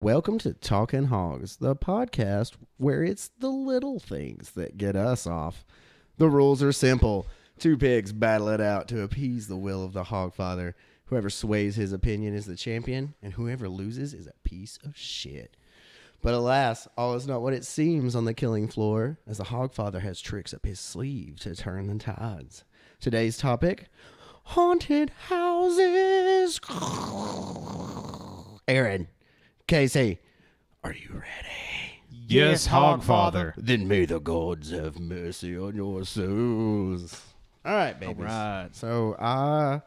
Welcome to Talking Hogs, the podcast where it's the little things that get us off. The rules are simple. Two pigs battle it out to appease the will of the Hogfather. Whoever sways his opinion is the champion, and whoever loses is a piece of shit. But alas, all is not what it seems on the killing floor, as the Hogfather has tricks up his sleeve to turn the tides. Today's topic, haunted houses. Aaron, Casey, are you ready? Yes, Hogfather. Then may the gods have mercy on your souls. All right, babies. All right. So I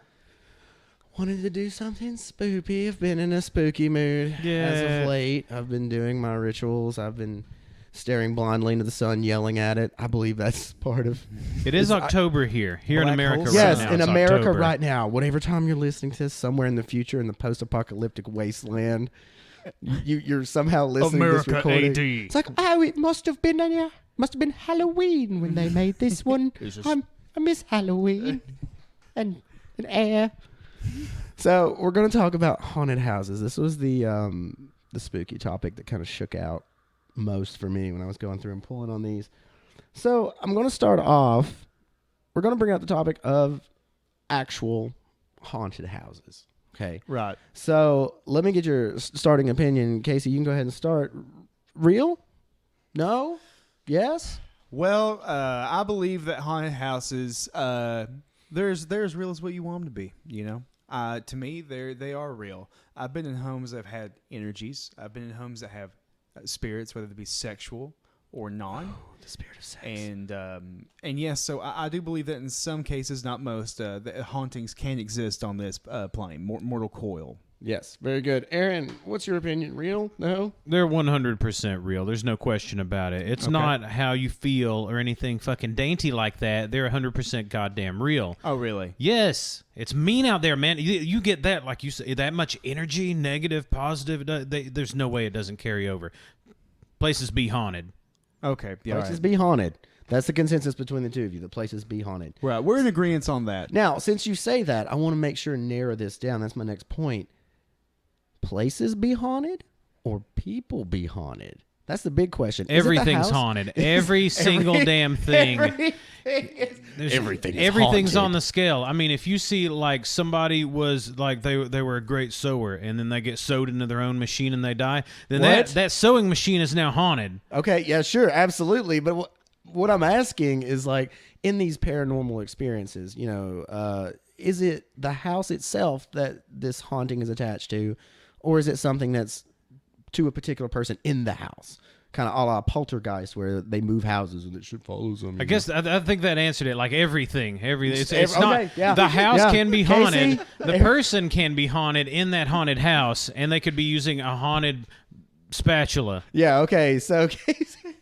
wanted to do something spooky. I've been in a spooky mood as of late. I've been doing my rituals. I've been staring blindly into the sun, yelling at it. I believe that's part of... It is October here in America right yes, now. Yes, in it's America October. right now. Whatever time you're listening to this, somewhere in the future in the post-apocalyptic wasteland, you're somehow listening to this recording. AD. It's like, oh, it must have been Halloween when they made this one. I miss Halloween and air. So we're going to talk about haunted houses. This was the spooky topic that kind of shook out most for me when I was going through and pulling on these. So I'm going to start off. We're going to bring out the topic of actual haunted houses. Okay. Right. So let me get your starting opinion. Casey, you can go ahead and start. Real? No? Yes? Well, I believe that haunted houses, they're as real as what you want them to be, you know? To me, they are real. I've been in homes that have had energies. I've been in homes that have spirits, whether they be sexual or non. Oh, the spirit of sex. And yes, so I do believe that in some cases, not most, that hauntings can exist on this plane, mortal coil. Yes, very good. Aaron, what's your opinion? Real? No? They're 100% real. There's no question about it. It's not how you feel or anything fucking dainty like that. They're 100% goddamn real. Oh, really? Yes. It's mean out there, man. You get that, like you say, that much energy, negative, positive. There's no way it doesn't carry over. Places be haunted. Okay. Yeah, Places be haunted. That's the consensus between the two of you. The places be haunted. Right. We're in agreement on that. Now, since you say that, I want to make sure and narrow this down. That's my next point. Places be haunted or people be haunted? That's the big question. Everything's haunted. Every single damn thing. Everything's on the scale. I mean, if you see like somebody was like they were a great sewer and then they get sewed into their own machine and they die, then that sewing machine is now haunted. Okay, yeah, sure, absolutely. But what I'm asking is like in these paranormal experiences, you know, is it the house itself that this haunting is attached to, or is it something that's to a particular person in the house? Kind of a la Poltergeist, where they move houses and it shit follows them. I guess I think that answered it. Like everything. It's okay, not yeah. the house can be haunted. Casey? The person can be haunted in that haunted house, and they could be using a haunted spatula. Yeah. Okay. So, Casey,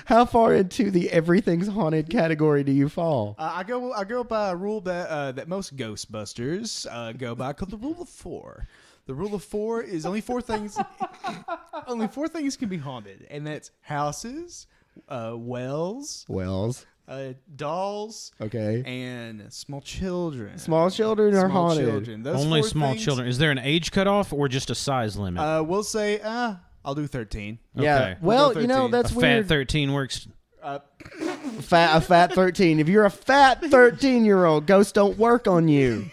how far into the everything's haunted category do you fall? I go by a rule that most Ghostbusters go by, called the rule of 4. The rule of 4 is only 4 things. Only 4 things can be haunted, and that's houses, wells, dolls, Okay. and small children. Small children are Small haunted. children. Those Only 4 small things, children. Is there an age cutoff or just a size limit? We'll say, I'll do 13. Yeah. Okay. Well, I'll you go know 13. that's a weird. fat 13 works. A fat 13. If you're a fat 13-year-old, ghosts don't work on you.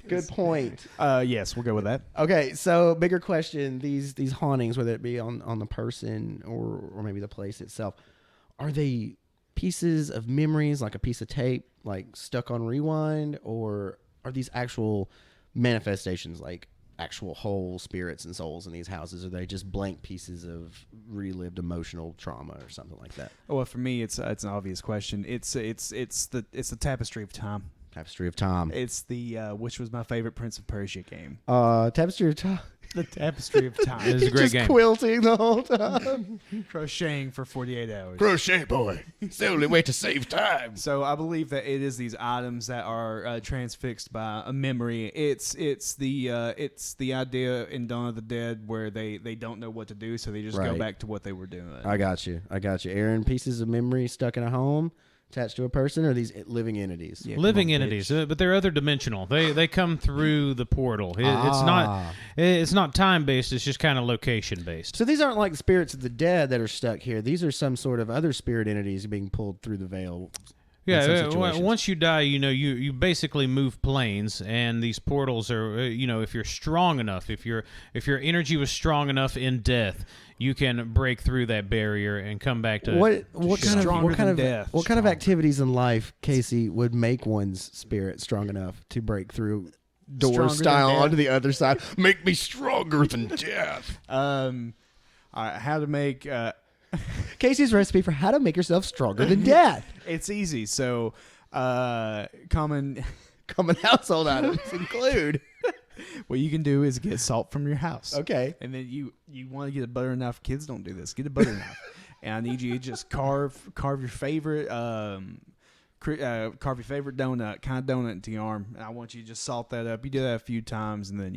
Good point. Yes, we'll go with that. Okay, so bigger question: these hauntings, whether it be on the person or maybe the place itself, are they pieces of memories, like a piece of tape, like stuck on rewind, or are these actual manifestations, like actual whole spirits and souls in these houses? Are they just blank pieces of relived emotional trauma or something like that? Well, for me, it's an obvious question. It's the tapestry of time. Tapestry of Time. It's the which was my favorite Prince of Persia game. Tapestry of Time. The Tapestry of Time. It is a great Just game. quilting the whole time. Crocheting for 48 hours. Crochet boy. It's the only way to save time. So I believe that it is these items that are transfixed by a memory. It's the idea in Dawn of the Dead where they don't know what to do, so they just go Right. back to what they were doing. I got you. Aaron, pieces of memory stuck in a home. attached to a person, or are these living entities? Yeah, Living come on, entities, bitch. but they're other dimensional. They come through the portal. Ah. It's not time based. It's just kind of location based. So these aren't like the spirits of the dead that are stuck here. These are some sort of other spirit entities being pulled through the veil. in some Yeah, situations. once you die, you basically move planes, and these portals are, if you're strong enough, if your energy was strong enough in death, you can break through that barrier and come back to what Stronger kind than of death. what kind of Stronger. activities in life, Casey, would make one's spirit strong enough to break through door Stronger than style death? onto the other side? Make me stronger than death. All right, how to make Casey's recipe for how to make yourself stronger than death. it's easy. So, common. Common household items include. What you can do is get salt from your house. Okay. And then you want to get a butter knife. Kids don't do this. Get a butter knife, and I need you to just carve your favorite carve your favorite donut, kind of donut into your arm. And I want you to just salt that up. You do that a few times, and then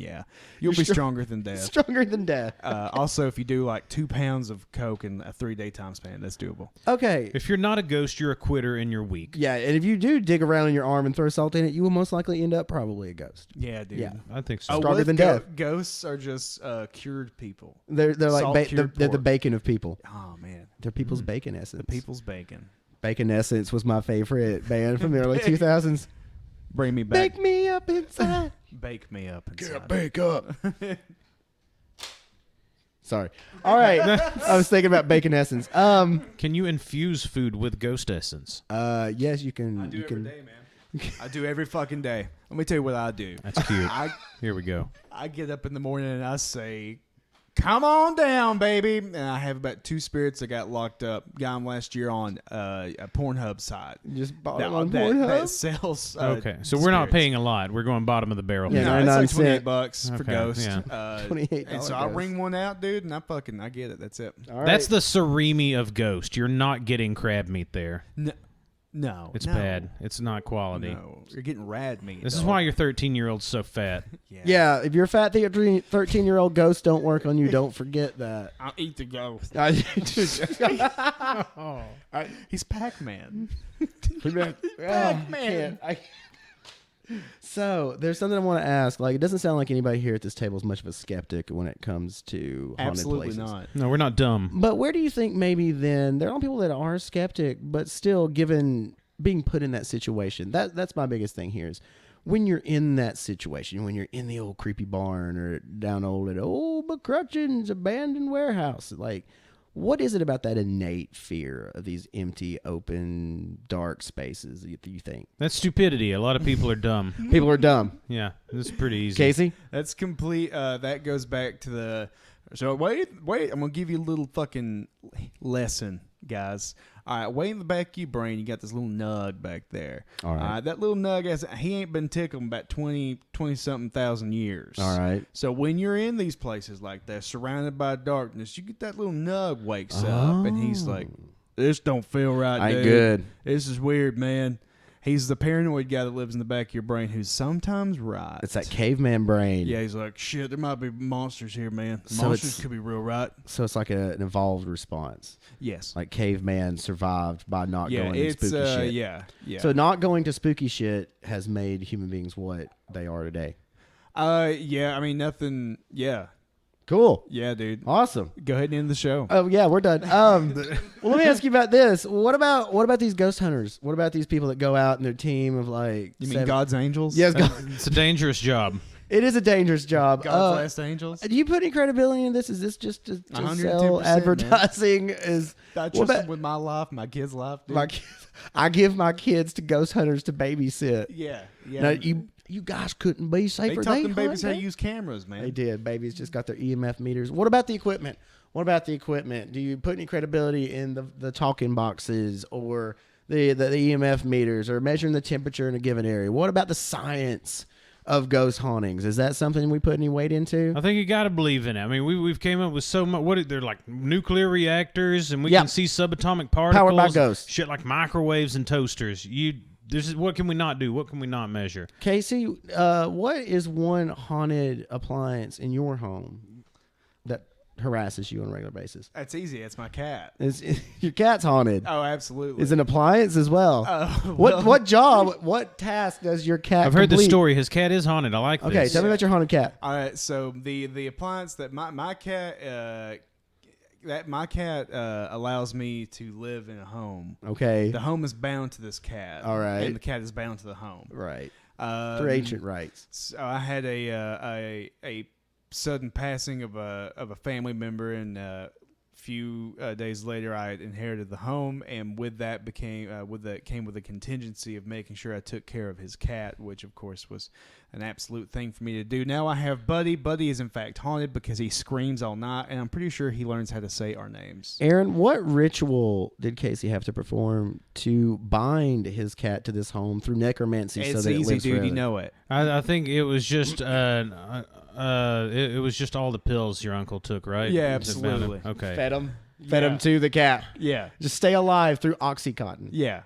you'll be stronger than death. Stronger than death. Also, if you do like 2 pounds of Coke in a 3-day time span, that's doable. Okay. If you're not a ghost, you're a quitter and you're weak. Yeah, and if you do dig around in your arm and throw salt in it, you will most likely end up probably a ghost. Yeah, dude. Yeah. I think so. Oh, Stronger what if than death. Ghosts are just cured people. They're like Salt-cured they're the pork. bacon of people. Oh man, They're people's bacon essence. the people's bacon. Bacon Essence was my favorite band from the early 2000s. Bring me back. Bake me up inside. Bake me up inside. Bake up. Sorry. All right. I was thinking about Bacon Essence. Can you infuse food with ghost essence? Yes, you can. I do you every can. day, man. I do every fucking day. Let me tell you what I do. That's cute. I Here we go. get up in the morning and I say, "Come on down, baby." And I have about 2 spirits that got locked up. Got them last year on a Pornhub site. You just bought That, it on that Pornhub? sells. Okay, so we're not spirits. paying a lot. We're going bottom of the barrel. Yeah, here. No, it's 99 like cent. $28 for Okay, Ghost. yeah. $28 And so I Ghost. ring one out, dude, and I get it. That's it. All right. That's the surimi of ghost. You're not getting crab meat there. No, It's no, bad. It's not quality. No, you're getting rad meat. This is dog. why your 13-year-old's so fat. Yeah, if you're a fat 13-year-old ghost don't work on you, don't forget that. I'll eat the ghost. Oh. He's Pac-Man. Pac-Man. So there's something I want to ask. Like, it doesn't sound like anybody here at this table is much of a skeptic when it comes to haunted Absolutely places. not. No, we're not dumb. But where do you think maybe then there are people that are skeptic, but still being put in that situation? That's my biggest thing here is when you're in that situation, when you're in the old creepy barn or down at old McCrutchen's abandoned warehouse, like, what is it about that innate fear of these empty, open, dark spaces that you think? That's stupidity. A lot of people are dumb. People are dumb. Yeah, it's pretty easy. Casey? That's complete. That goes back to the. So wait. I'm gonna give you a little fucking lesson, guys. All right, way in the back of your brain, you got this little nug back there. All right. That little nug he ain't been tickled in about 20 something thousand years. All right. So when you're in these places like that, surrounded by darkness, you get that little nug wakes up, and he's like, "This don't feel right, I ain't dude. good. This is weird, man." He's the paranoid guy that lives in the back of your brain who's sometimes right. It's that caveman brain. Yeah, he's like, "Shit, there might be monsters here, man. So Monsters it's- could be real, right?" So it's like an evolved response. Yes. Like caveman survived by not Yeah, going to it's spooky shit. yeah. So not going to spooky shit has made human beings what they are today. Yeah. I mean, nothing. Yeah. Cool. Yeah, dude. Awesome. Go ahead and end the show. Oh yeah, we're done. Well, let me ask you about this. What about these ghost hunters? What about these people that go out and their team of like? You mean God's angels? Yes, It's a dangerous job. it is a dangerous job. God's last angels. Do you put any credibility in this? Is this just to 110%, sell man. advertising? Is I what trust about- him with my life, my kids' life. Dude. my kids, I give my kids to ghost hunters to babysit. Yeah. Yeah. Now, you guys couldn't be they safer. taught them hunt, babies how to they- use cameras, man. They did. Babies just got their EMF meters. What about the equipment? Do you put any credibility in the talking boxes or the EMF meters or measuring the temperature in a given area? What about the science of ghost hauntings? Is that something we put any weight into? I think you got to believe in it. I mean, we've came up with so much. They're like nuclear reactors, and we Yeah. can see subatomic particles. Powered by ghosts. Shit like microwaves and toasters. What can we not do? What can we not measure? Casey, what is one haunted appliance in your home harasses you on a regular basis? That's easy. It's my cat. Your cat's haunted. Oh, absolutely. Is an appliance as well. Well, What job? What task does your cat? I've heard this complete? story. His cat is haunted. I like this. Okay, tell me about your haunted cat. All right. So the appliance that my cat allows me to live in a home. Okay. The home is bound to this cat. All right. And the cat is bound to the home. Right. For ancient rights. So I had a sudden passing of a family member, and a few days later, I inherited the home, and with that came with a contingency of making sure I took care of his cat, which of course was an absolute thing for me to do. Now I have Buddy. Buddy is in fact haunted because he screams all night, and I'm pretty sure he learns how to say our names. Aaron, what ritual did Casey have to perform to bind his cat to this home through necromancy? It's so that easy, it lives dude. forever? You know it. I think it was just it was just all the pills your uncle took, right? Yeah, To found him? absolutely. Okay. Fed him Yeah. to the cat. Yeah. Just stay alive through Oxycontin. Yeah.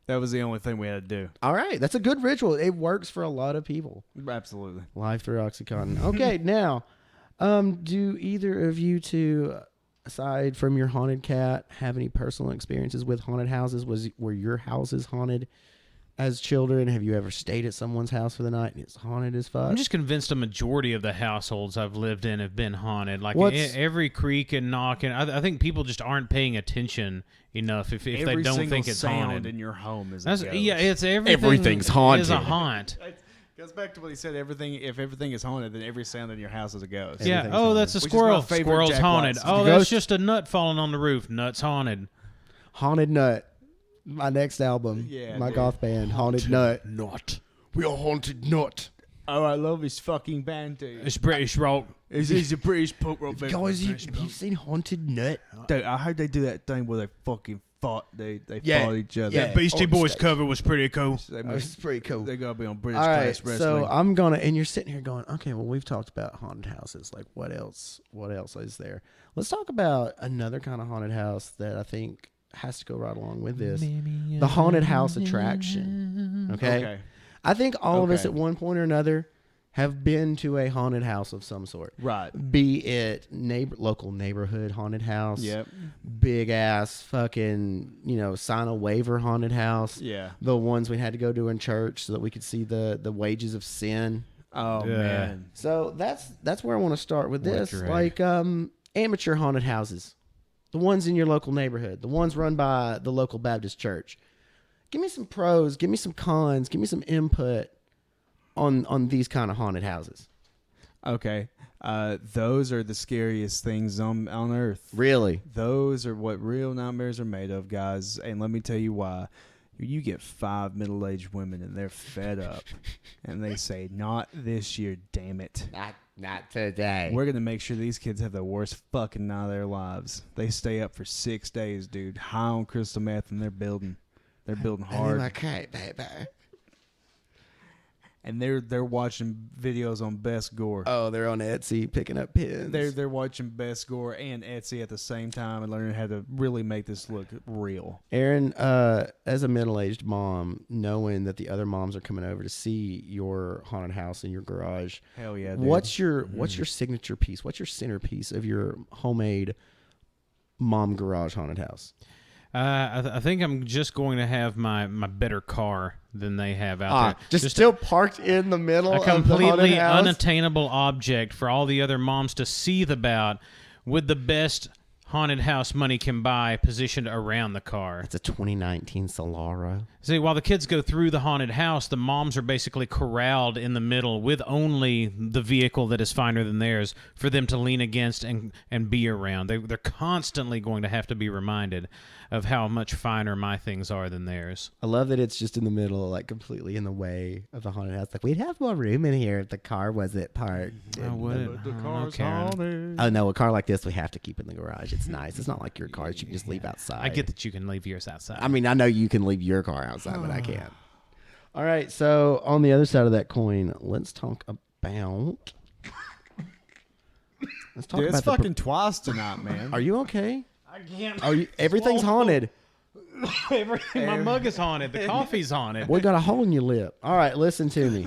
That was the only thing we had to do. All right, that's a good ritual. It works for a lot of people. Absolutely. Live through Oxycontin. Okay, now, do either of you two, aside from your haunted cat, have any personal experiences with haunted houses? Were your houses haunted as children? Have you ever stayed at someone's house for the night and it's haunted as fuck? I'm just convinced a majority of the households I've lived in have been haunted. Like What's- every creak and knock, and I think people just aren't paying attention enough if they Every don't single think it's sound haunted. in your home is That's, a ghost. yeah, it's everything. Everything's haunted. Is a haunt. It goes back to what he said. If everything is haunted, then every sound in your house is a ghost. Yeah. Everything's Oh, haunted. that's a Which is squirrel. my favorite Squirrel's Jack haunted. Watts. Oh, Ghost. that's just a nut falling on the roof. Nut's haunted. Haunted Nut. My next album. Yeah, my dude. goth band. Haunted Nut. Nut. We are Haunted Nut. Oh, I love his fucking band, dude. It's British rock. He's a British punk rock band. Guys, have you seen Haunted Nut? Dude, I heard they do that thing where they fucking fought. They Yeah, fought each other. yeah. Beastie on Boys stage. cover was pretty cool. They Oh, this is pretty cool. They gotta be on British All right, class wrestling. so I'm gonna, and you're sitting here going, okay, well, we've talked about haunted houses. Like, what else? What else is there? Let's talk about another kind of haunted house that I think has to go right along with this: the haunted house attraction. Okay, I think all of us Okay. at one point or another have been to a haunted house of some sort. right. Be it local neighborhood haunted house, Yep. big ass fucking sign a waiver haunted house. Yeah. The ones we had to go to in church so that we could see the wages of sin. Oh Yeah. man. So that's where I want to start with this. Wet your Like amateur haunted houses. The ones in your local neighborhood, the ones run by the local Baptist church. Give me some pros, give me some cons, give me some input on these kind of haunted houses. Okay. Those are the scariest things on earth. Really? Those are what real nightmares are made of, guys. And let me tell you why. You get 5 middle-aged women and they're fed up, and they say, "Not this year, damn it. Not today. We're gonna make sure these kids have the worst fucking night of their lives." They stay up for 6 days, dude, high on crystal meth, and they're building hard. Okay, baby. And they're watching videos on Best Gore. Oh, they're on Etsy picking up pins. They're watching Best Gore and Etsy at the same time and learning how to really make this look real. Aaron, as a middle-aged mom, knowing that the other moms are coming over to see your haunted house in your garage, Hell yeah, dude. what's your signature piece? What's your centerpiece of your homemade mom garage haunted house? I think I'm just going to have my better car than they have out there. Just still parked in the middle A of the haunted completely house? unattainable object for all the other moms to seethe about with the best haunted house money can buy positioned around the car. It's a 2019 Solara. See, while the kids go through the haunted house, the moms are basically corralled in the middle with only the vehicle that is finer than theirs for them to lean against and be around. They're constantly going to have to be reminded of how much finer my things are than theirs. I love that it's just in the middle, like completely in the way of the haunted house. Like, we'd have more room in here if the car wasn't parked. Oh, would it? The Oh, car's Karen. haunted. Oh, no, a car like this we have to keep in the garage. It's nice. It's not like your car that you can just leave outside. I get that you can leave yours outside. I mean, I know you can leave your car outside, but I can't. All right, so on the other side of that coin, let's talk about... Let's talk Dude, about it's fucking twice tonight, man. Are you okay? I can't. Are you? Everything's haunted. Everything. My mug is haunted. The coffee's haunted. We got a hole in your lip. All right, listen to me.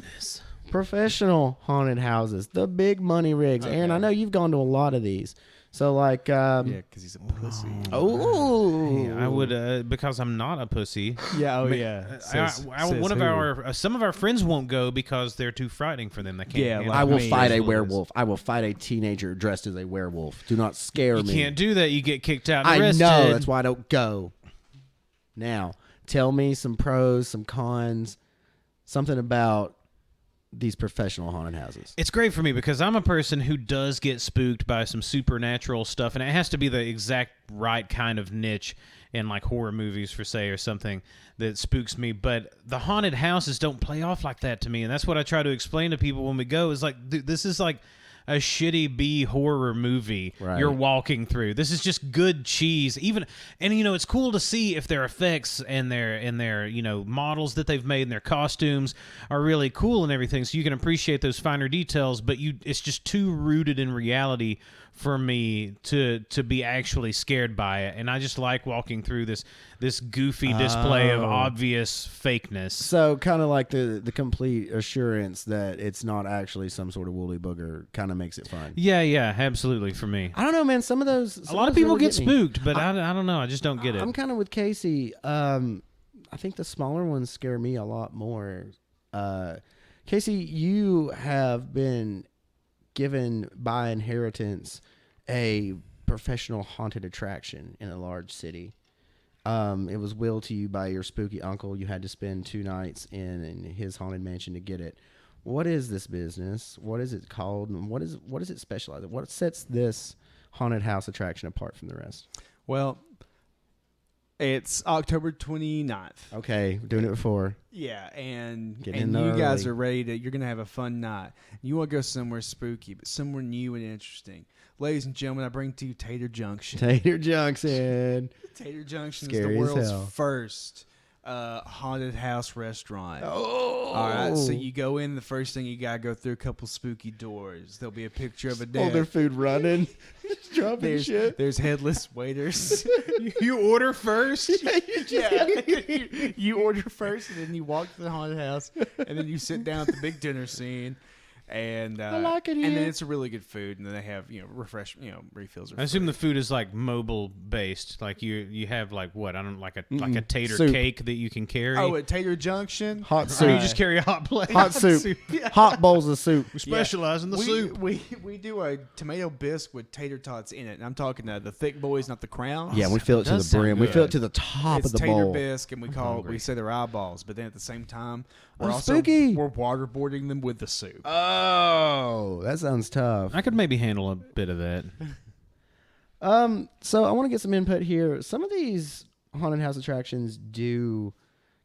Professional haunted houses, the big money rigs. Aaron, I know you've gone to a lot of these. So like, Yeah, because he's a pussy. oh, I would because I'm not a pussy. Yeah. Oh Ma- yeah. One of our some of our friends won't go because they're too frightening for them. They can't. Yeah, handle like I how will me. fight a stressful it is. werewolf. I will fight a teenager dressed as a werewolf. Do not scare You me. can't do that. You get kicked out. And I arrested. know. That's why I don't go. Now, tell me some pros, some cons, something about these professional haunted houses. It's great for me because I'm a person who does get spooked by some supernatural stuff, and it has to be the exact right kind of niche in like horror movies, for say, or something that spooks me. But the haunted houses don't play off like that to me, and that's what I try to explain to people when we go. Is like, dude, this is like a shitty B horror movie Right. you're walking through. This is just good cheese. And it's cool to see if their effects and their models that they've made and their costumes are really cool and everything, so you can appreciate those finer details, but it's just too rooted in reality for me to be actually scared by it. And I just like walking through this goofy display of obvious fakeness. So kind of like the complete assurance that it's not actually some sort of woolly booger kind of makes it fun. Yeah, absolutely for me. I don't know, man. Some of those. A lot of people really get me. spooked, but I don't know. I just don't get it. I'm kind of with Casey. I think the smaller ones scare me a lot more. Casey, you have been given by inheritance a professional haunted attraction in a large city. It was willed to you by your spooky uncle. You had to spend 2 nights in his haunted mansion to get it. What is this business? What is it called? And what is it specialized in? What sets this haunted house attraction apart from the rest? Well, it's October 29th. Okay, we're doing it before. Yeah, and Getting and in you guys early. are ready to. You're gonna have a fun night. You want to go somewhere spooky, but somewhere new and interesting. Ladies and gentlemen, I bring to you Tater Junction. Tater Junction. Tater Junction Scary is as the world's hell. first haunted house restaurant. Oh. All right, so you go in. The first thing you gotta go through a couple spooky doors. There'll be a picture of a All their dead. food running. Just dropping shit. There's headless waiters. You order first? Yeah, you order first, and then you walk to the haunted house, and then you sit down at the big dinner scene, and I like it And then here. it's a really good food, and then they have refills. I assume the food is like mobile based. Like you have like what? I don't like a tater Soup. cake that you can carry. at Tater Junction, Hot Or soup. you just carry a hot plate. Hot soup. Hot bowls of soup. We specialize in the soup. We do a tomato bisque with tater tots in it, and I'm talking the thick boys, not the crowns. Yeah, we fill it to does the sound brim. We good. fill it to the top It's of the tater bowl. bisque, and we say they're eyeballs, but then at the same time, we're Oh, also spooky. we're waterboarding them with the soup. Oh, that sounds tough. I could maybe handle a bit of that. So I want to get some input here. Some of these haunted house attractions do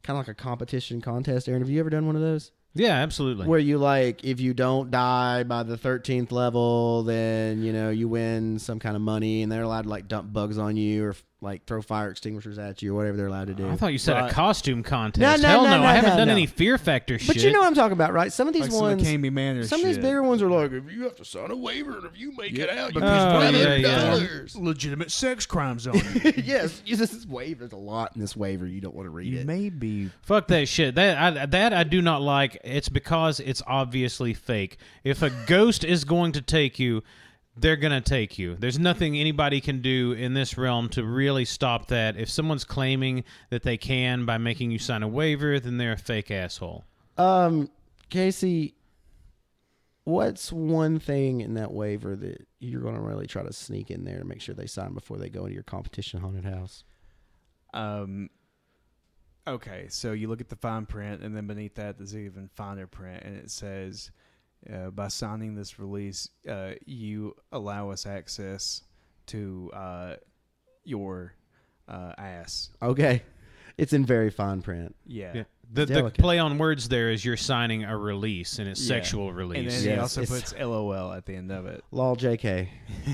kind of like a competition contest. Aaron, have you ever done one of those? Yeah, absolutely. Where you like, if you don't die by the 13th level, then you win some kind of money, and they're allowed to like dump bugs on you or like throw fire extinguishers at you or whatever they're allowed to do. I thought you said a Right. costume contest. No, Hell no, no, no, I haven't no, done no. any Fear Factor shit. But you know what I'm talking about, right? Some of these Like some ones, McCamey Manor some of these shit. bigger ones are like, if you have to sign a waiver, and if you make it out, you because get yeah. $500. legitimate sex crimes on you. Yes, this is waiver. There's a lot in this waiver. You don't want to read You it. may be. Fuck that shit. That I do not like. It's because it's obviously fake. If a ghost is going to take you, they're going to take you. There's nothing anybody can do in this realm to really stop that. If someone's claiming that they can by making you sign a waiver, then they're a fake asshole. Casey, what's one thing in that waiver that you're going to really try to sneak in there to make sure they sign before they go into your competition haunted house? Okay, so you look at the fine print, and then beneath that, there's even finer print, and it says, by signing this release, you allow us access to your ass. Okay. It's in very fine print. Yeah. The Delicate. play on words there is you're signing a release, and it's Yeah. sexual And release. then he Yes, also it's- puts LOL at the end of it. Lol JK.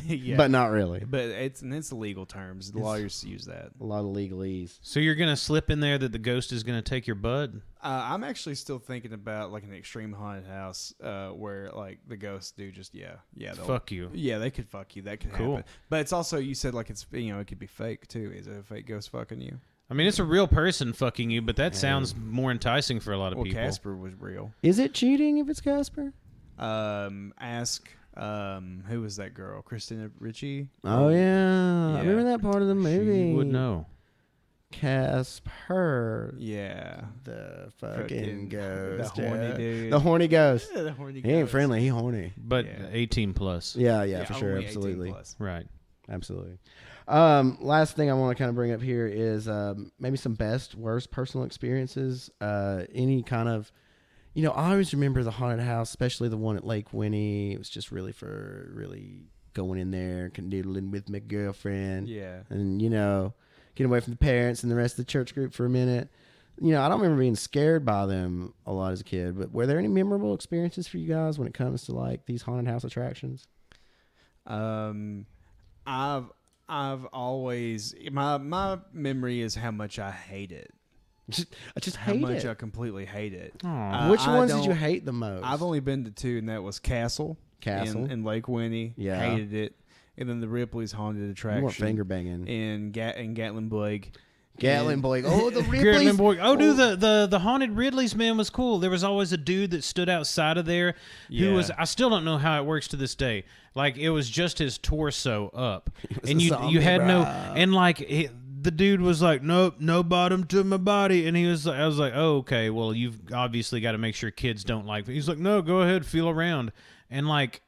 Yeah. But not really. But it's legal terms. The lawyers use that. A lot of legalese. So you're going to slip in there that the ghost is going to take your bud? I'm actually still thinking about like an extreme haunted house where like the ghosts do just they'll- Fuck you. Yeah, they could fuck you. That could Cool. happen. But it's also, you said like it's it could be fake too. Is it a fake ghost fucking you? I mean, it's a real person fucking you, but that sounds more enticing for a lot of Well, people. Casper was real. Is it cheating if it's Casper? Ask Who was that girl? Christina Ricci. Oh yeah. I remember that part of the movie. She would know. Casper. Yeah. The fucking ghost. The horny dude. The horny ghost. Yeah, the horny He ain't ghost. friendly. He horny. But Yeah. 18 plus. Yeah, for sure. only 18 Absolutely. plus. Right. Absolutely. Last thing I want to kind of bring up here is maybe some best, worst personal experiences. Any kind of, I always remember the haunted house, especially the one at Lake Winnie. It was just really going in there, canoodling with my girlfriend. Yeah. And, getting away from the parents and the rest of the church group for a minute. I don't remember being scared by them a lot as a kid, but were there any memorable experiences for you guys when it comes to like these haunted house attractions? I've always my memory is how much I hate it. I just How hate much it. I completely hate it. Aw. Which I ones did you don't- hate the most? I've only been to 2, and that was Castle in Lake Winnie. Yeah. Hated it. And then the Ripley's Haunted Attraction. You weren't finger banging. in Gatlinburg. Gatlinburg. Oh, the Gatlinburg. Ripley's. Boy. Oh, dude, the haunted Ridley's, man, was cool. There was always a dude that stood outside of there who Yeah. was, I still don't know how it works to this day. Like, it was just his torso up. was And a you zombie, had no, bro. and like, the dude was like, nope, no bottom to my body. And I was like, oh, okay, well, you've obviously got to make sure kids don't like it. He's like, no, go ahead, feel around. And like,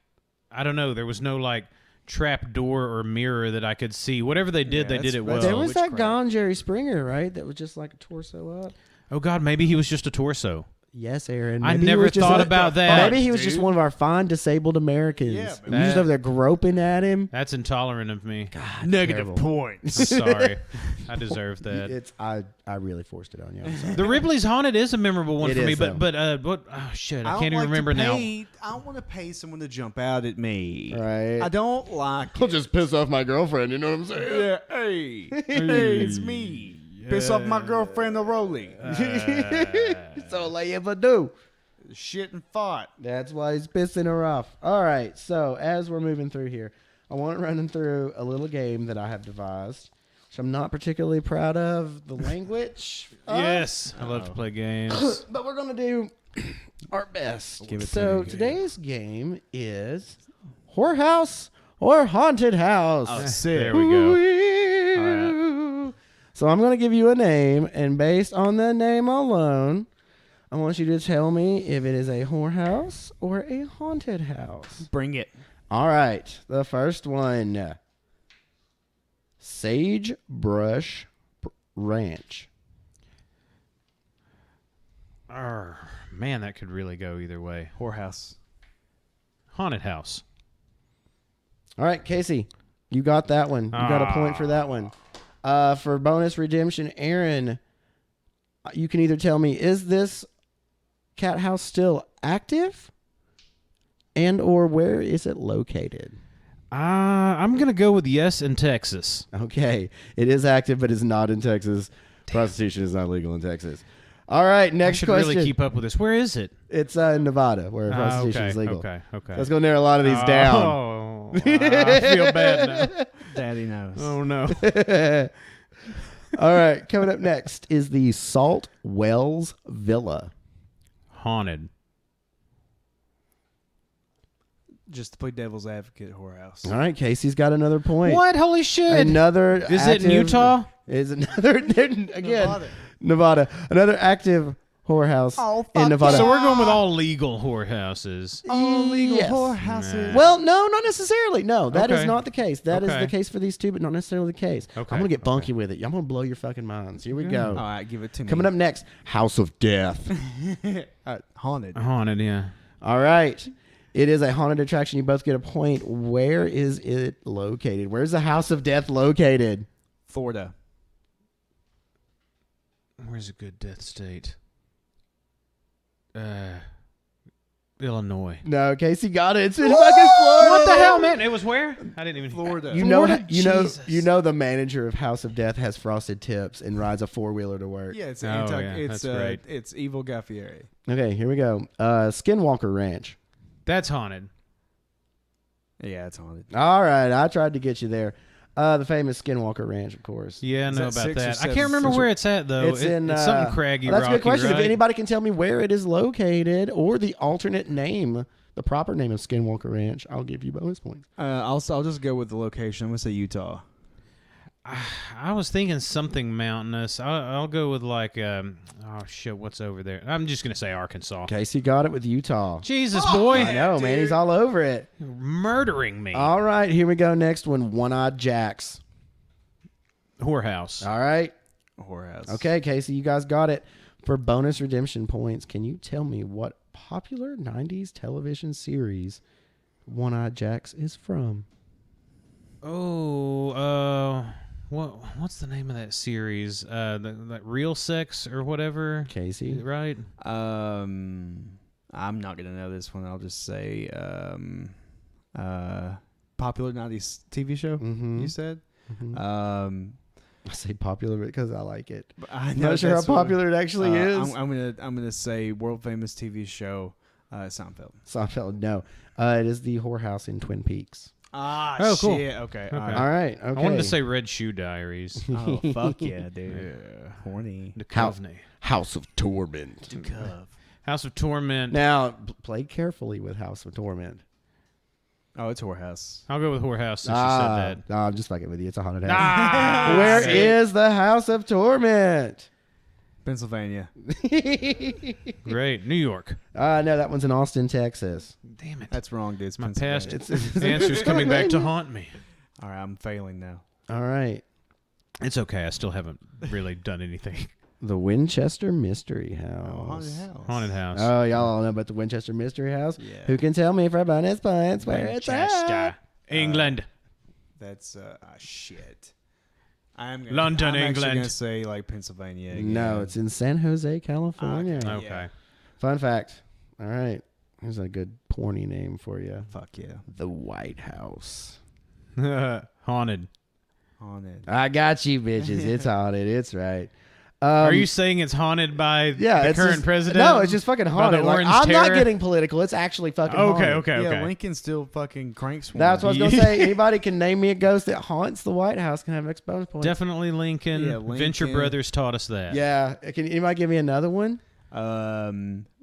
I don't know, there was no like, trap door or mirror that I could see. Whatever they did, Yeah, they did that's- it well. There was that Witchcraft. gone Jerry Springer, right? That was just like a torso up. Oh God, maybe he was just a torso. Yes, Aaron. I Maybe he never was just thought about that. Maybe he was just dude. one of our fine disabled Americans. Yeah, you just over there groping at him. That's intolerant of me. God, Negative terrible. points. I'm sorry. I deserve that. It's I really forced it on you. I'm sorry. The Ripley's Haunted is a memorable one It for me, is, but though. what? Oh shit, I don't can't even like to remember now. I don't want to pay someone to jump out at me. Right. I don't like I'll it. just piss off my girlfriend. You know what I'm saying? Yeah, hey, it's me. Piss off my girlfriend, the Rolly. So all I ever do. Shit and fought. That's why he's pissing her off. All right. So as we're moving through here, I want to run through a little game that I have devised, which I'm not particularly proud of the language. of, Yes, I love to play games. but we're gonna do our best. Give it to So me. today's game is whorehouse or haunted house. Oh, sick. There we go. Ooh-wee. So I'm gonna give you a name, and based on the name alone, I want you to tell me if it is a whorehouse or a haunted house. Bring it. All right, the first one. Sagebrush Ranch. Man, that could really go either way. Whorehouse. Haunted house. All right, Casey, you got that one. You got a point for that one. For bonus redemption, Aaron, you can either tell me, is this cat house still active? And or where is it located? I'm gonna go with yes in Texas. Okay, it is active, but it's not in Texas. Prostitution is not legal in Texas. All right, I next should question. really keep up with this. Where is it? It's in Nevada, where prostitution okay, is legal. Okay. Let's go narrow a lot of these down. Oh, I feel bad now. Daddy knows. Oh no. All right, coming up next is the Salt Wells Villa. Haunted. Just to play devil's advocate, whorehouse. All right, Casey's got another point. What? Holy shit! Another Is it in active- Utah? Is another again Nevada. Another active whorehouse in Nevada. So we're going with all legal whorehouses. All legal Yes. whorehouses. Nah. Well, no, not necessarily. No, that is Okay. not the case. That is Okay. the case for these two, but not necessarily the case. Okay, I'm gonna get okay. bunky with it. I'm gonna blow your fucking minds. Here we go. All right, give it to me. Coming up next, House of Death. Haunted. Haunted, yeah. All right. It is a haunted attraction. You both get a point. Where is it located? Where's the House of Death located? Florida. Where's a good death state? Illinois. No, Casey got it. It's in fucking Florida. What the hell, man? It was where? I didn't even. Florida. You know, Florida? Jesus. you know, the manager of House of Death has frosted tips and rides a 4-wheeler to work. Yeah, it's Oh, yeah, it's that's right. it's Evil Guy Fieri. Okay, here we go. Skinwalker Ranch. That's haunted. Yeah, it's haunted. All right, I tried to get you there. The famous Skinwalker Ranch, of course. Yeah, I Is know that about 6 or that. I 7? can't remember where it's at though. It's in it's something craggy, that's rocky, a good question. right? If anybody can tell me where it is located or the alternate name the proper name of Skinwalker Ranch, I'll give you bonus points. I'll just go with the location. I'm gonna say Utah. I was thinking something mountainous. I'll go with like, oh shit, what's over there? I'm just gonna say Arkansas. Casey got it with Utah. Jesus, boy, I know, man. He's all over it. You're murdering me. All right, here we go. Next one, One-Eyed Jacks. Whorehouse. All right. Whorehouse. Okay, Casey, you guys got it. For bonus redemption points, can you tell me what popular 90s television series One-Eyed Jacks is from? Oh, what's the name of that series? That Real Sex or whatever. Casey? Right? I'm not gonna know this one. I'll just say popular 90s TV show. Mhm. You said. Mhm. I say popular because I like it. I I'm not sure how popular it actually is. I'm gonna say world famous TV show Seinfeld. Seinfeld, no. It is the whorehouse in Twin Peaks. Ah, Oh, cool. shit. Okay. Okay. All right. All right. Okay. I wanted to say Red Shoe Diaries. Oh fuck yeah, dude. Horny. The House, Coveney. House of Torment. Cove. House of Torment. Now, play carefully with House of Torment. Oh, it's Whorehouse. I'll go with Whorehouse since you said that. No, I'm just fucking with you. It's a haunted house. Ah, Where see? is the House of Torment? Pennsylvania. Great. New York. No, that one's in Austin, Texas. Damn it. That's wrong, dude. It's My Pennsylvania. past It's answer's coming back to haunt me. All right, I'm failing now. All right. It's okay. I still haven't really done anything. The Winchester Mystery House. Oh, haunted house. Haunted house. Oh, y'all all know about the Winchester Mystery House? Yeah. Who can tell me for bonus points where it's Manchester. at? England. That's shit. I'm London, actually England. gonna say like Pennsylvania. Again. No, it's in San Jose, California. Okay. Okay. Yeah. Fun fact. All right. Here's a good porny name for you. Fuck yeah. The White House. Haunted. Haunted. I got you, bitches. It's haunted. It's right. Are you saying it's haunted by the it's current just, president? No, it's just fucking By the haunted. Like, Orange I'm not Terror? getting political. It's actually fucking Okay, haunted. okay, okay. Yeah, Lincoln still fucking cranks one. That's what I was going to say. Anybody can name me a ghost that haunts the White House can have next bonus points. Definitely Lincoln. Yeah, Lincoln. Venture Brothers taught us that. Yeah. Can anybody give me another one?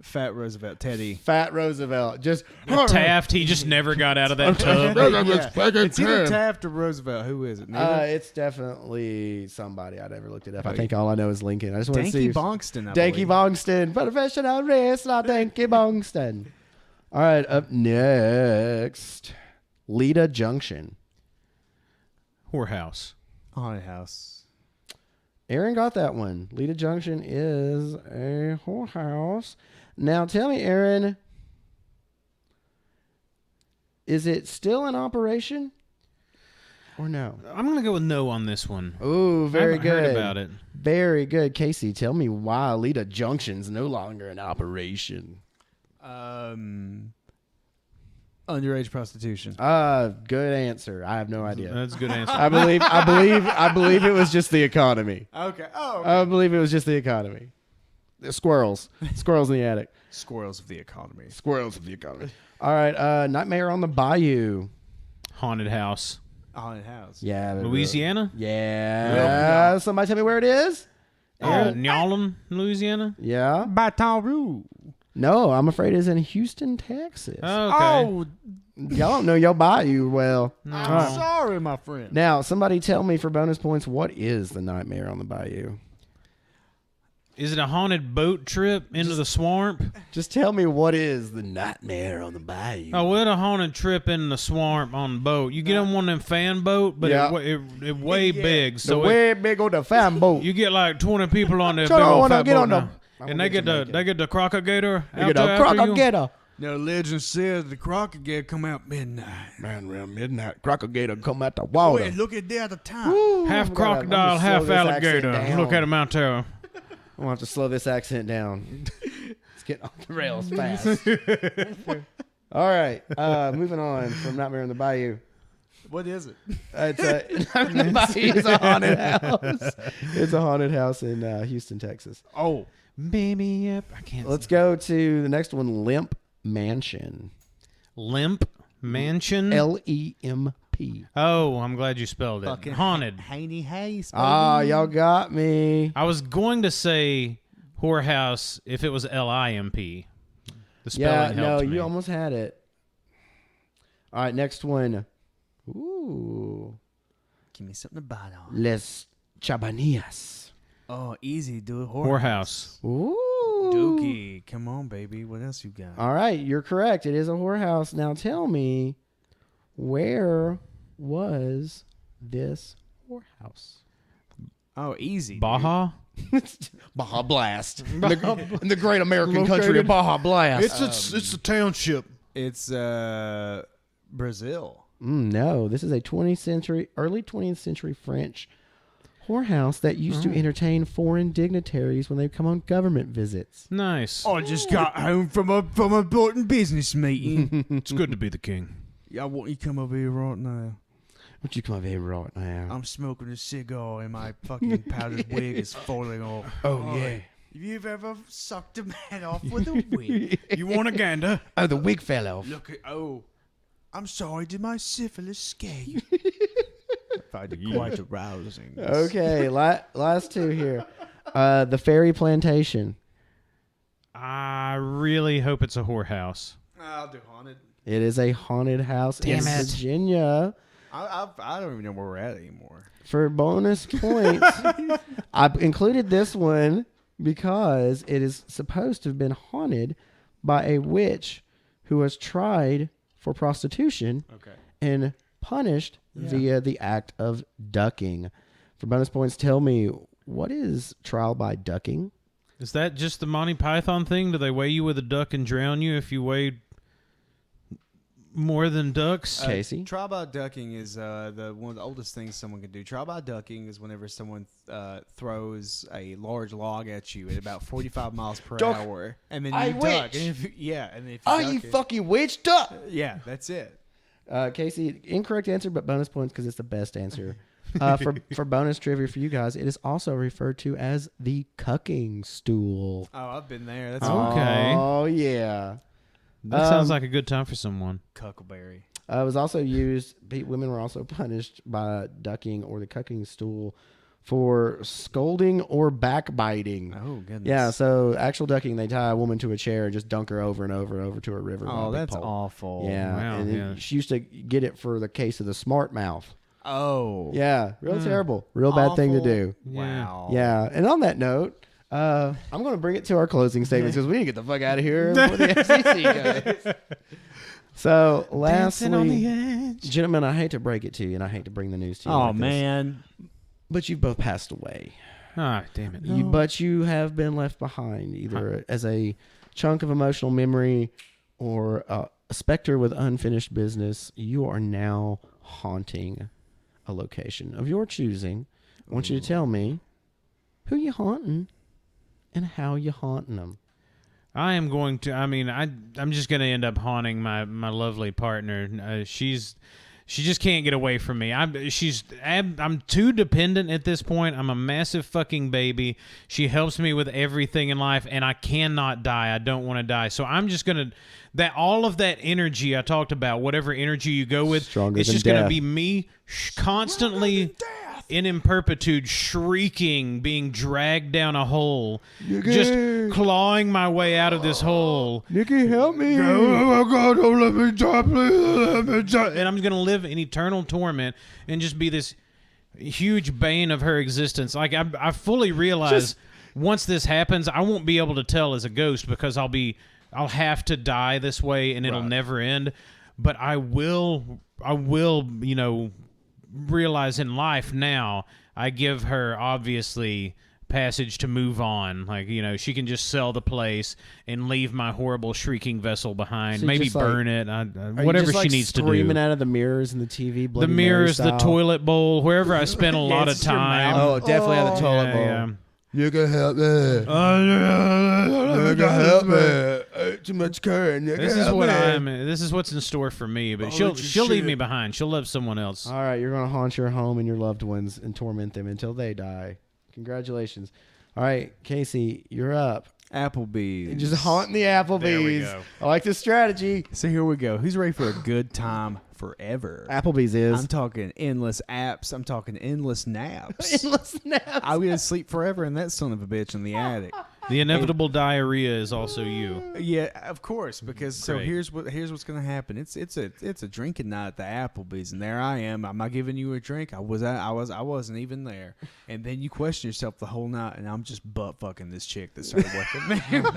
Fat Roosevelt, Teddy. Fat Roosevelt. Just Taft, he just never got out of that tub. It's either Taft or Roosevelt. Who is it? Neither? It's definitely somebody. I never looked it up. I think all I know is Lincoln. I just want to see. Danky Bongston. I Danky believe. Bongston. Professional wrestler Danky Bongston. All right, up next. Lita Junction. Whorehouse. Haunted house. Aaron got that one. Lita Junction is a whorehouse. Now tell me, Aaron, is it still in operation or no? I'm going to go with no on this one. Ooh, I very haven't good. heard about it. Very good. Casey, tell me why Lita Junction's no longer in operation. Underage prostitution. Good answer. I have no idea. That's a good answer. I believe it was just the economy. Okay. Oh. I believe it was just the economy. The squirrels in the attic. Squirrels of the economy. Squirrels of the economy. All right, Nightmare on the Bayou. Haunted house. Haunted house. Yeah. Louisiana? Yeah. Somebody tell me where it is. Nyalum, Louisiana? Yeah. Baton Rouge. No, I'm afraid it's in Houston, Texas. Oh, okay. Oh, Y'all don't know your bayou well. I'm sorry, my friend. Now, somebody tell me for bonus points, what is the Nightmare on the Bayou? Is it a haunted boat trip into the swamp? Just tell me what is the Nightmare on the Bayou. Oh, well, a haunted trip in the swamp on the boat. You get on one of them fan boat, but Yeah. it way big. the So way big on the fan boat. you get like 20 people on the So big I old wanna fat get boat on the- now. I And wanna they get get some the bacon. they get the crocagator You out get there a after you. crocodile. Now, legend says the crocodile come out midnight. Man, around midnight, crocodile come out the water. Wait, look at that at the time. Woo, Half I'm crocodile, gonna half slow this accent alligator. down. Look at him out there. I'm gonna have to slow this accent down. It's getting off the rails fast. All right, moving on from Nightmare on the Bayou. What is it? It's a haunted house. It's a haunted house in Houston, Texas. Oh, Baby, yep. I can't. Let's go to the next one. Limp Mansion. Limp Mansion. LEMP. Oh, I'm glad you spelled it. fucking Haunted. Haney Hayes. Y'all got me. I was going to say whorehouse if it was LIMP. The Yeah, spelling no, helped me. you almost had it. All right, next one. Ooh. Give me something to bite on. Les Chabanillas. Oh, easy. Do it. Whorehouse. Ooh. Dookie. Come on, baby. What else you got? All right, you're correct. It is a whorehouse. Now tell me, where was this whorehouse? Oh, easy. dude. Baja. Baja Blast. in the great American country of Baja Blast. It's a township. It's Brazil. No, this is a early 20th century French whorehouse that used to entertain foreign dignitaries when they come on government visits. Nice. I just got home from a important business meeting. It's good to be the king. I want you to come over here right now. Would you come over here right now? I'm smoking a cigar and my fucking powdered wig is falling off. Oh, yeah. Have you ever sucked a man off with a wig? You want a gander? Oh, the wig fell off. Look at I'm sorry, did my syphilis scare you? I find it quite arousing. Okay, last two here. The Fairy Plantation. I really hope it's a whorehouse. I'll do haunted. It is a haunted house in Damn it. Virginia. I don't even know where we're at anymore. For bonus points, I've included this one because it is supposed to have been haunted by a witch who was tried for prostitution and punished via the act of ducking. For bonus points, tell me, what is trial by ducking? Is that just the Monty Python thing? Do they weigh you with a duck and drown you if you weigh more than ducks? Casey? Trial by ducking is one of the oldest things someone can do. Trial by ducking is whenever someone throws a large log at you at about 45 miles per Duck. hour, and then I you duck. witch. And if you Oh, duck you it- fucking witch duck! Yeah, that's it. Casey, incorrect answer, but bonus points because it's the best answer. For bonus trivia for you guys, it is also referred to as the cucking stool. Oh, I've been there. That's Okay. Oh, yeah. That sounds like a good time for someone. Cuckleberry. It was also used, women were also punished by ducking or the cucking stool for scolding or backbiting. Oh, goodness. Yeah, so actual ducking, they tie a woman to a chair and just dunk her over and over and over to a river. on Oh, a big that's pole. awful. Yeah, Wow, and yeah. she used to get it for the case of the smart mouth. Oh. Yeah, real terrible. Real bad thing to Awful. do. Wow. Yeah, and on that note, I'm going to bring it to our closing statements because we need to get the fuck out of here before the FCC goes. So, lastly, gentlemen, I hate to break it to you, and I hate to bring the news to you. Oh, like this, man. but you've both passed away. Ah, damn it. But you have been left behind, either as a chunk of emotional memory or a specter with unfinished business. You are now haunting a location of your choosing. I want you to tell me who you haunting and how you haunting them. I am going to. I mean, I'm just going to end up haunting my lovely partner. She just can't get away from me. I'm too dependent at this point. I'm a massive fucking baby. She helps me with everything in life, and I cannot die. I don't want to die. So I'm just gonna all of that energy I talked about, whatever energy you go with, Stronger it's than just gonna death. be me constantly. In imperpetude, shrieking, being dragged down a hole, just clawing my way out of this hole. Nikki, help me. Oh my God! Don't let me die, please. Let me die. And I'm going to live in eternal torment and just be this huge bane of her existence. Like, I fully realize once this happens, I won't be able to tell as a ghost because I'll have to die this way and it'll never end. But I will, realize in life now I give her obviously passage to move on. Like, she can just sell the place and leave my horrible shrieking vessel behind. So you maybe just, like- burn it. Are Whatever you just, she needs to do. Screaming out of the mirrors and the TV. The Bloody Mary mirrors, the style? toilet bowl, wherever I spent a lot of it's your time. mouth. Oh, definitely out of the toilet bowl. Yeah. You can help me. You can help me. Too much current. You This can is help what me. This is what's in store for me. But Oh, she'll leave shit. me behind. She'll love someone else. All right, you're going to haunt your home and your loved ones and torment them until they die. Congratulations. All right, Casey, you're up. Applebee's. Just haunting the Applebee's. There we go. I like this strategy. So here we go. Who's ready for a good time forever? Applebee's is. I'm talking endless apps. I'm talking endless naps. Endless naps. I'm gonna sleep forever in that son of a bitch in the attic. The inevitable diarrhea is also you. Yeah, of course. Because so Great. here's what's gonna happen. It's a drinking night at the Applebee's, and there I am. I'm not giving you a drink. I wasn't even there. And then you question yourself the whole night, and I'm just butt fucking this chick that started working there.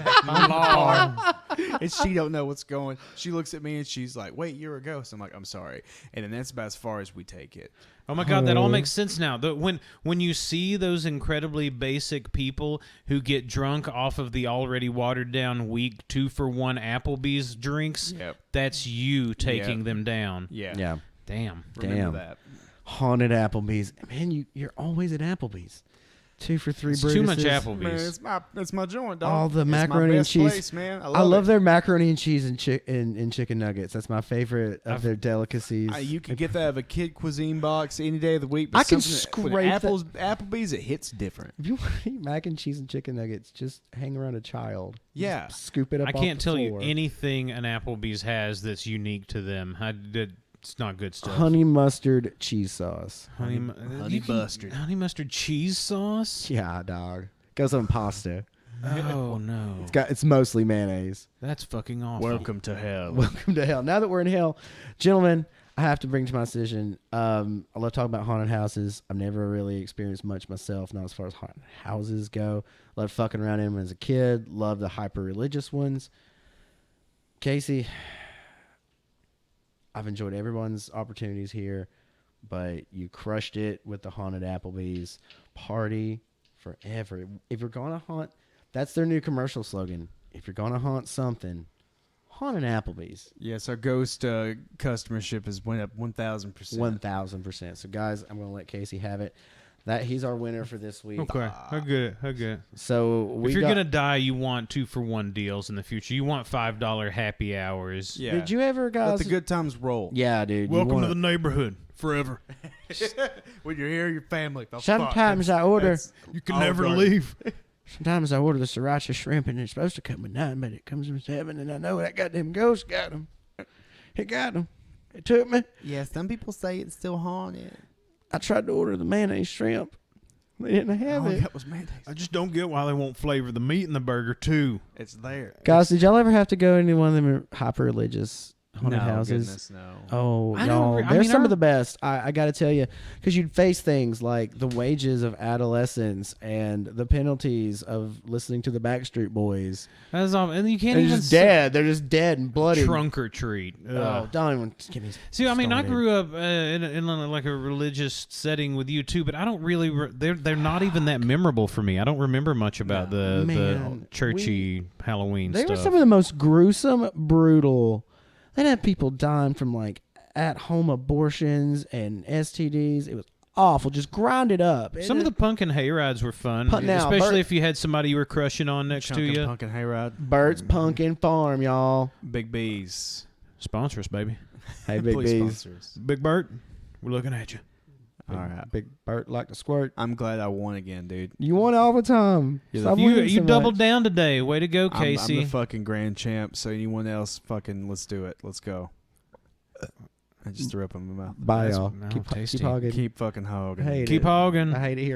And she don't know what's going. She looks at me and she's like, "Wait, you're a ghost." I'm like, "I'm sorry." And then that's about as far as we take it. Oh my God, that all makes sense now. When you see those incredibly basic people who get drunk off of the already watered down weak 2-for-1 Applebee's drinks, Yep. that's you taking Yep. them down. Yeah. Yeah. Damn. Remember Damn. that. Haunted Applebee's. Man, you're always at Applebee's. 2 for $3 It's burgers. too much Man, Applebee's. it's my joint, dog. All the It's macaroni my and best cheese. place, man. I love it. their macaroni and cheese and chicken nuggets. That's my favorite of their delicacies. You can get that out of a kid cuisine box any day of the week. But I can something scrape that- Applebee's, it hits different. If you want to eat mac and cheese and chicken nuggets, just hang around a child. Yeah. Just scoop it up. I off can't the tell you floor. anything an Applebee's has that's unique to them. It's not good stuff. Honey mustard cheese sauce. Honey mustard. Honey mustard cheese sauce? Yeah, dog. Goes on pasta. Oh no. It's mostly mayonnaise. That's fucking awful. Welcome to hell. Welcome to hell. Now that we're in hell, gentlemen, I have to bring to my decision. I love talking about haunted houses. I've never really experienced much myself, not as far as haunted houses go. Loved fucking around in them as a kid. Loved the hyper religious ones. Casey, I've enjoyed everyone's opportunities here, but you crushed it with the haunted Applebee's. Party forever. If you're gonna haunt, that's their new commercial slogan. If you're gonna haunt something, haunt an Applebee's. Yes, our ghost customership has went up 1,000%. 1,000%. So guys, I'm gonna let Casey have it. He's our winner for this week. Okay. I get it. So If you're gonna die, you want 2-for-1 deals in the future. You want $5 happy hours. Yeah. Did you ever, Let guys? the good times roll. Yeah, dude. you Welcome wanna- to the neighborhood forever. When you're here, your family. The Sometimes fuck. I order. That's You can all never dark. leave. Sometimes I order the sriracha shrimp and it's supposed to come with 9, but it comes with 7, and I know that goddamn ghost got them. It got them. It took me. Yeah, some people say it's still haunted. I tried to order the mayonnaise shrimp. They didn't have it. That was mayonnaise. I just don't get why they won't flavor the meat in the burger too. It's there. Guys, did y'all ever have to go into one of them hyper religious haunted houses? Goodness, no. Oh, I don't y'all, re- I they're mean, some our- of the best. I got to tell you, because you'd face things like the wages of adolescence and the penalties of listening to the Backstreet Boys. That's all, and you can't They're even just dead. They're just dead and bloody. trunk or treat. Oh, don't even give me. See, I mean, I started. grew up in like a religious setting with you too, but I don't really. They're not even that memorable for me. I don't remember much about the Man, churchy Halloween They stuff. were some of the most gruesome, brutal. They'd have people dying from like at-home abortions and STDs. It was awful. Just grind it up. Some of the pumpkin hayrides were fun, Now, especially Bert- if you had somebody you were crushing on next to Chunkin' you. pumpkin hayride. Bert's Pumpkin Farm, y'all. Big B's. Sponsor us, baby. Hey, Big Please B's. sponsor us. Big Bert, we're looking at you. All right. Big Bert like to squirt. I'm glad I won again, dude. You won all the time. Stop You winning so doubled much. down today. Way to go, I'm Casey. the fucking grand champ. So anyone else, fucking, let's do it. Let's go. I just threw up in my mouth. Bye, That's- y'all. no, Keep tasty. hogging. Keep fucking hogging. I hate Keep it. hogging. I hate it here.